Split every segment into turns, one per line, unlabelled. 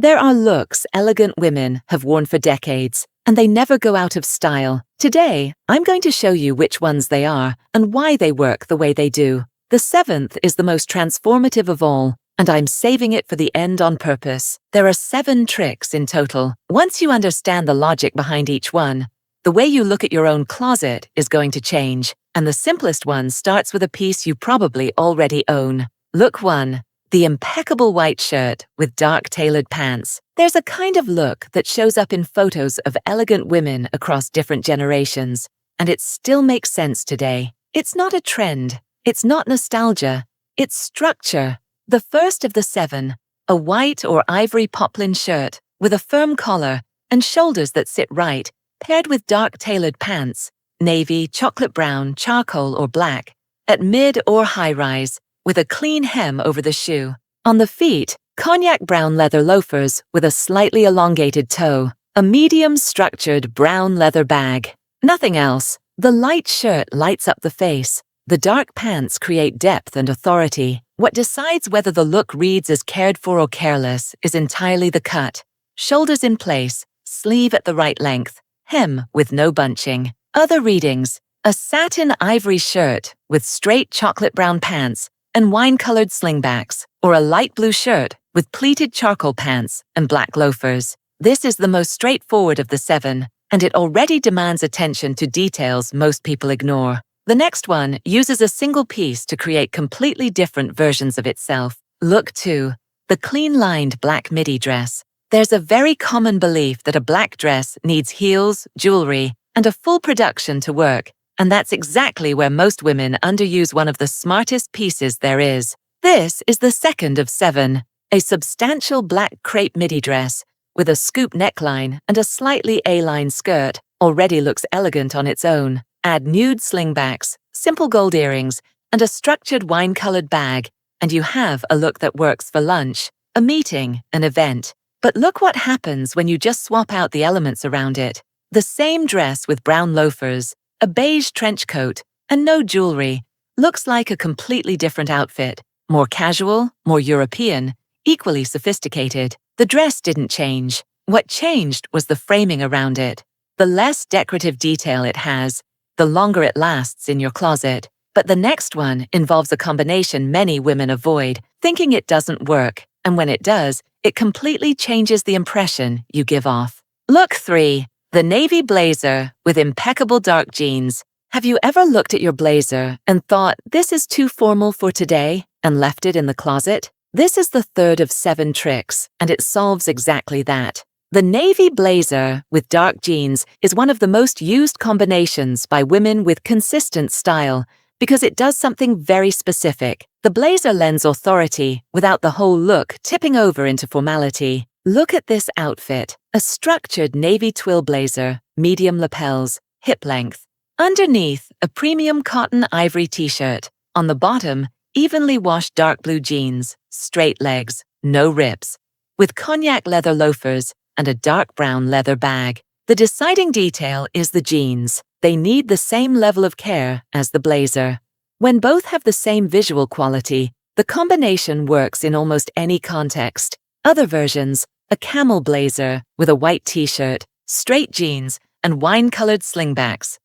There are looks elegant women have worn for decades, and they never go out of style. Today, I'm going to show you which ones they are and why they work the way they do. The seventh is the most transformative of all, and I'm saving it for the end on purpose. There are 7 tricks in total. Once you understand the logic behind each one, the way you look at your own closet is going to change, and the simplest one starts with a piece you probably already own. Look 1. The impeccable white shirt with dark tailored pants. There's a kind of look that shows up in photos of elegant women across different generations, and it still makes sense today. It's not a trend, it's not nostalgia, it's structure. The first of the 7, a white or ivory poplin shirt with a firm collar and shoulders that sit right, paired with dark tailored pants, navy, chocolate brown, charcoal, or black, at mid or high rise, with a clean hem over the shoe. On the feet, cognac brown leather loafers with a slightly elongated toe, a medium structured brown leather bag. Nothing else. The light shirt lights up the face. The dark pants create depth and authority. What decides whether the look reads as cared for or careless is entirely the cut. Shoulders in place, sleeve at the right length, hem with no bunching. Other readings: a satin ivory shirt with straight chocolate brown pants and wine-colored slingbacks, or a light blue shirt with pleated charcoal pants and black loafers. This is the most straightforward of the 7, and it already demands attention to details most people ignore. The next one uses a single piece to create completely different versions of itself. Look 2. The clean-lined black midi dress. There's a very common belief that a black dress needs heels, jewelry, and a full production to work. And that's exactly where most women underuse one of the smartest pieces there is. This is the second of 7, a substantial black crepe midi dress with a scoop neckline and a slightly A-line skirt. Already looks elegant on its own. Add nude slingbacks, simple gold earrings, and a structured wine-colored bag, and you have a look that works for lunch, a meeting, an event. But look what happens when you just swap out the elements around it. The same dress with brown loafers, a beige trench coat, and no jewelry looks like a completely different outfit. More casual, more European, equally sophisticated. The dress didn't change. What changed was the framing around it. The less decorative detail it has, the longer it lasts in your closet. But the next one involves a combination many women avoid, thinking it doesn't work, and when it does, it completely changes the impression you give off. Look 3. The navy blazer with impeccable dark jeans. Have you ever looked at your blazer and thought, this is too formal for today, and left it in the closet? This is the third of 7 tricks, and it solves exactly that. The navy blazer with dark jeans is one of the most used combinations by women with consistent style because it does something very specific. The blazer lends authority without the whole look tipping over into formality. Look at this outfit. A structured navy twill blazer, medium lapels, hip length. Underneath, a premium cotton ivory t-shirt. On the bottom, evenly washed dark blue jeans, straight legs, no rips, with cognac leather loafers and a dark brown leather bag. The deciding detail is the jeans. They need the same level of care as the blazer. When both have the same visual quality, the combination works in almost any context. Other versions: a camel blazer with a white t-shirt, straight jeans, and wine-colored slingbacks.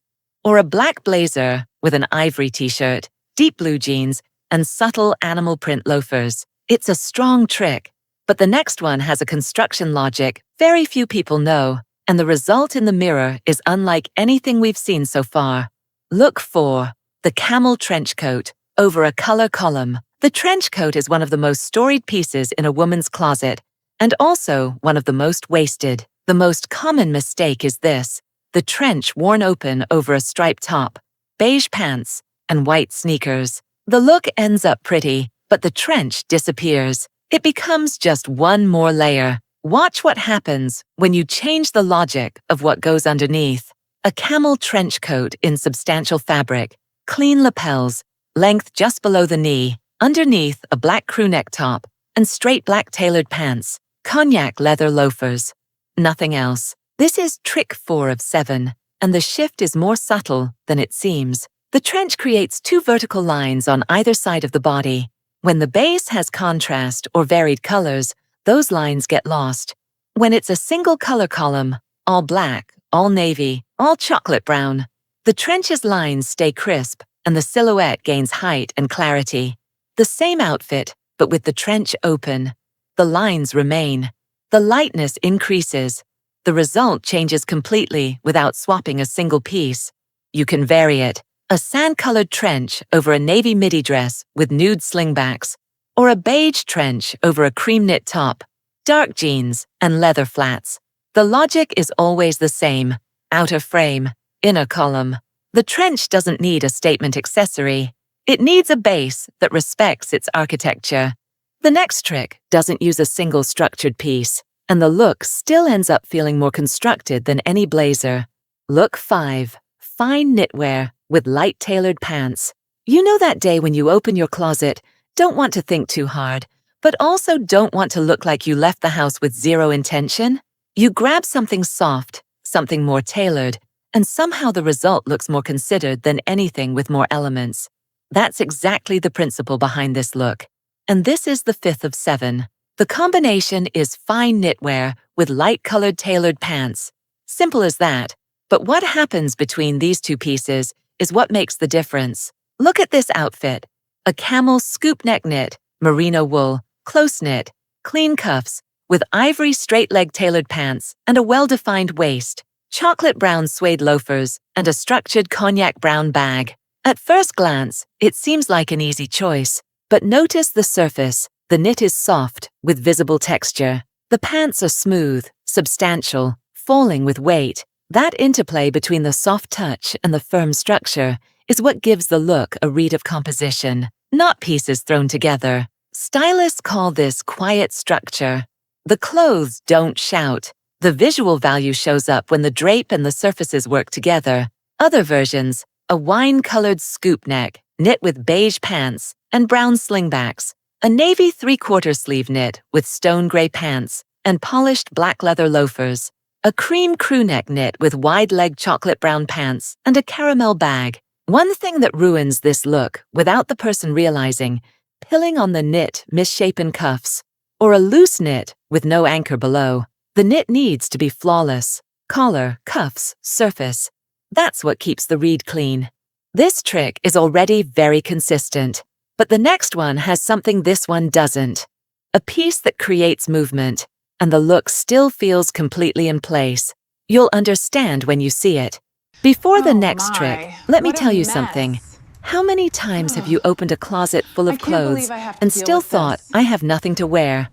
Or a black blazer with an ivory t-shirt, deep blue jeans, and subtle animal print loafers. It's a strong trick, but the next one has a construction logic very few people know, and the result in the mirror is unlike anything we've seen so far. Look 4. The camel trench coat over a color column. The trench coat is one of the most storied pieces in a woman's closet, and also one of the most wasted. The most common mistake is this: the trench worn open over a striped top, beige pants, and white sneakers. The look ends up pretty, but the trench disappears. It becomes just one more layer. Watch what happens when you change the logic of what goes underneath. A camel trench coat in substantial fabric, clean lapels, length just below the knee, underneath a black crewneck top, and straight black tailored pants, cognac leather loafers. Nothing else. This is trick 4 of 7, and the shift is more subtle than it seems. The trench creates 2 vertical lines on either side of the body. When the base has contrast or varied colors, those lines get lost. When it's a single color column, all black, all navy, all chocolate brown, the trench's lines stay crisp and the silhouette gains height and clarity. The same outfit, but with the trench open. The lines remain. The lightness increases. The result changes completely without swapping a single piece. You can vary it. A sand-colored trench over a navy midi dress with nude slingbacks, or a beige trench over a cream knit top, dark jeans, and leather flats. The logic is always the same. Outer frame, inner column. The trench doesn't need a statement accessory. It needs a base that respects its architecture. The next trick doesn't use a single structured piece, and the look still ends up feeling more constructed than any blazer. Look 5. Fine knitwear with light tailored pants. You know that day when you open your closet, don't want to think too hard, but also don't want to look like you left the house with zero intention? You grab something soft, something more tailored, and somehow the result looks more considered than anything with more elements. That's exactly the principle behind this look. And this is the 5th of 7. The combination is fine knitwear with light-colored tailored pants. Simple as that. But what happens between these two pieces is what makes the difference. Look at this outfit. A camel scoop neck knit, merino wool, close knit, clean cuffs, with ivory straight-leg tailored pants and a well-defined waist, chocolate brown suede loafers, and a structured cognac brown bag. At first glance, it seems like an easy choice. But notice the surface. The knit is soft, with visible texture. The pants are smooth, substantial, falling with weight. That interplay between the soft touch and the firm structure is what gives the look a read of composition, not pieces thrown together. Stylists call this quiet structure. The clothes don't shout. The visual value shows up when the drape and the surfaces work together. Other versions, a wine-colored scoop neck, knit with beige pants and brown slingbacks, a navy 3/4 sleeve knit with stone gray pants and polished black leather loafers, a cream crew neck knit with wide-leg chocolate brown pants and a caramel bag. One thing that ruins this look, without the person realizing, pilling on the knit misshapen cuffs, or a loose knit with no anchor below. The knit needs to be flawless. Collar, cuffs, surface. That's what keeps the read clean. This trick is already very consistent, but the next one has something this one doesn't. A piece that creates movement, and the look still feels completely in place. You'll understand when you see it. Before the next trick, let me tell you something. How many times have you opened a closet full of clothes and still thought, I have nothing to wear?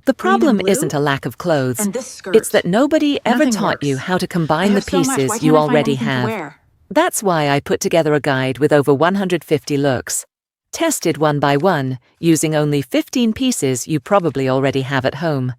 The problem isn't a lack of clothes. It's that nobody ever taught you how to combine the pieces you already have. That's why I put together a guide with over 150 looks. Tested one by one, using only 15 pieces you probably already have at home.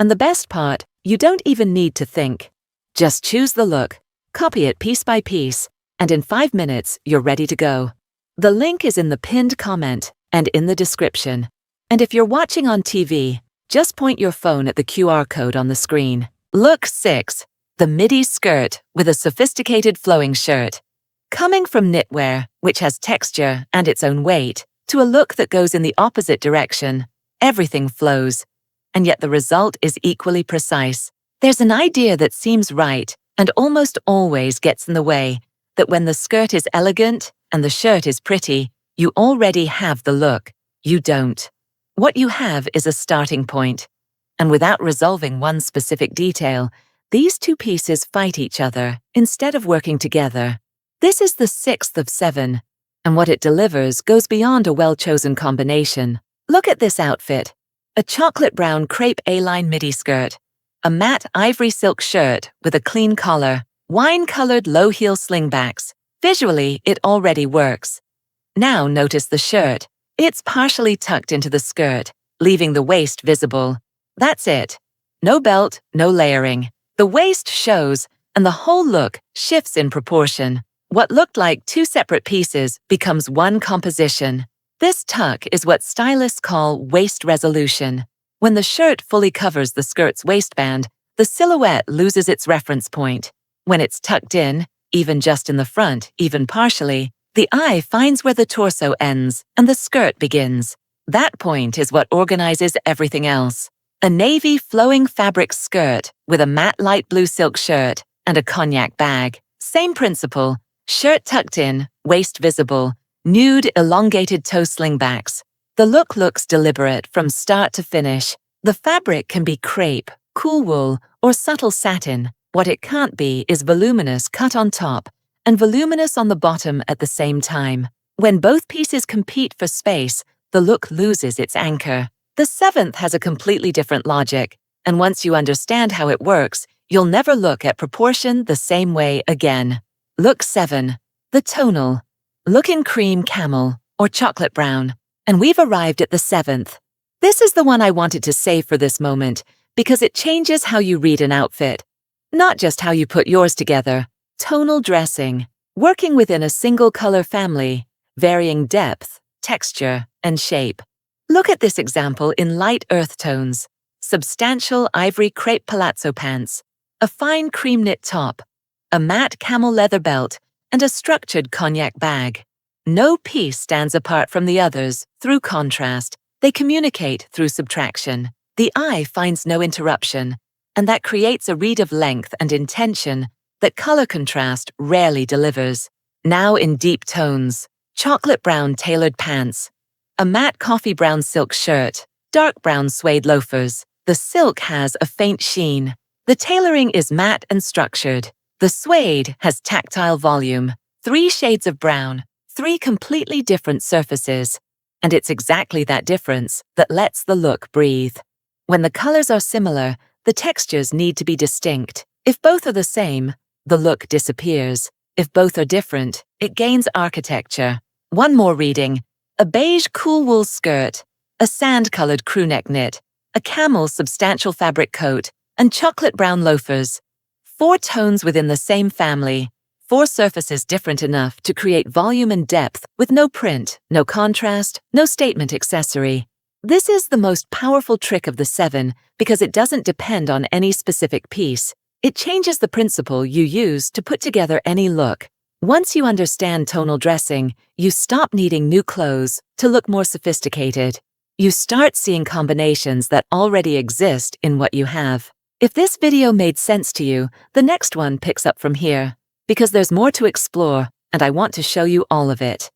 And the best part, you don't even need to think. Just choose the look, copy it piece by piece, and in 5 minutes, you're ready to go. The link is in the pinned comment and in the description. And if you're watching on TV, just point your phone at the QR code on the screen. Look 6. The midi skirt with a sophisticated flowing shirt. Coming from knitwear, which has texture and its own weight, to a look that goes in the opposite direction, everything flows. And yet the result is equally precise. There's an idea that seems right and almost always gets in the way, that when the skirt is elegant and the shirt is pretty, you already have the look. You don't. What you have is a starting point. And without resolving one specific detail, these two pieces fight each other instead of working together. This is the 6th of 7, and what it delivers goes beyond a well-chosen combination. Look at this outfit. A chocolate brown crepe A-line midi skirt, a matte ivory silk shirt with a clean collar, wine-colored low-heel slingbacks. Visually, it already works. Now notice the shirt. It's partially tucked into the skirt, leaving the waist visible. That's it. No belt, no layering. The waist shows, and the whole look shifts in proportion. What looked like two separate pieces becomes one composition. This tuck is what stylists call waist resolution. When the shirt fully covers the skirt's waistband, the silhouette loses its reference point. When it's tucked in, even just in the front, even partially, the eye finds where the torso ends and the skirt begins. That point is what organizes everything else. A navy flowing fabric skirt with a matte light blue silk shirt and a cognac bag. Same principle, shirt tucked in, waist visible, nude elongated toe slingbacks. The look looks deliberate from start to finish. The fabric can be crepe, cool wool, or subtle satin. What it can't be is voluminous cut on top and voluminous on the bottom at the same time. When both pieces compete for space, the look loses its anchor. The 7th has a completely different logic, and once you understand how it works, you'll never look at proportion the same way again. Look 7. The Tonal. Look in cream camel or chocolate brown. And we've arrived at the 7th. This is the one I wanted to save for this moment because it changes how you read an outfit. Not just how you put yours together. Tonal dressing. Working within a single color family, varying depth, texture, and shape. Look at this example in light earth tones. Substantial ivory crepe palazzo pants, a fine cream knit top, a matte camel leather belt, and a structured cognac bag. No piece stands apart from the others through contrast. They communicate through subtraction. The eye finds no interruption, and that creates a read of length and intention that color contrast rarely delivers. Now in deep tones, chocolate brown tailored pants, a matte coffee brown silk shirt, dark brown suede loafers. The silk has a faint sheen. The tailoring is matte and structured. The suede has tactile volume. 3 shades of brown, 3 completely different surfaces. And it's exactly that difference that lets the look breathe. When the colors are similar, the textures need to be distinct. If both are the same, the look disappears. If both are different, it gains architecture. One more reading. A beige cool wool skirt, a sand-colored crewneck knit, a camel substantial fabric coat, and chocolate brown loafers. 4 tones within the same family. 4 surfaces different enough to create volume and depth with no print, no contrast, no statement accessory. This is the most powerful trick of the 7 because it doesn't depend on any specific piece. It changes the principle you use to put together any look. Once you understand tonal dressing, you stop needing new clothes to look more sophisticated. You start seeing combinations that already exist in what you have. If this video made sense to you, the next one picks up from here, because there's more to explore, and I want to show you all of it.